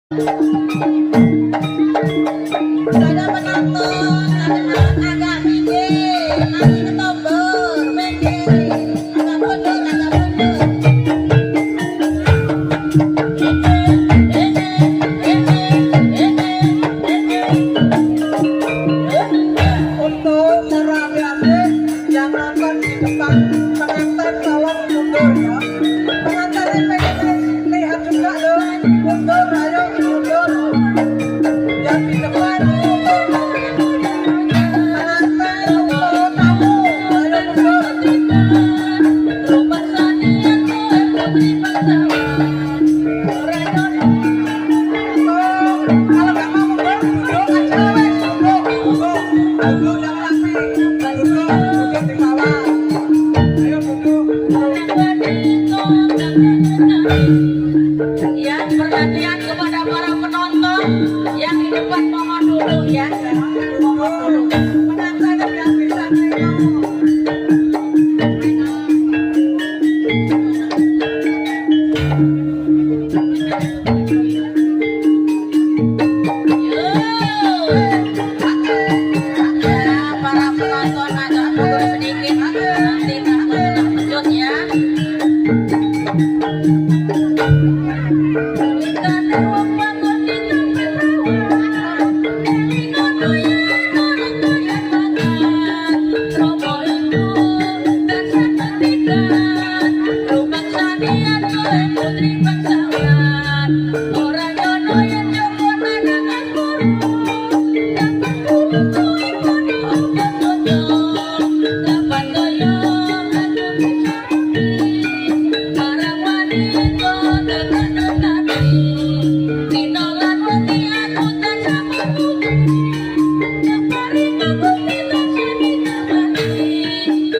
Ada penonton, ada agak minggir, nanti ketombol, minggir, agak mundur, agak mundur. Untuk para adik yang nonton di depan pengantin tolong mundur ya. Pengantin pengen lihat juga loh, mundur, ayo mundur. Yang di depan mundur. Pengantin untuk tamu, ayo mundur. Rumah sanian putri pasawan. Kalau nggak mau mundur, duduk aja wes, duduk yang rapi, duduk di bawah. Ayo duduk. Ya, perhatian kepada para penonton yang di depan mohon dulu ya. Mohon dulu. Penonton yang bisa para penonton agak mundur sedikit nanti tak lanjut ya. Putri bangsawan, orang Yono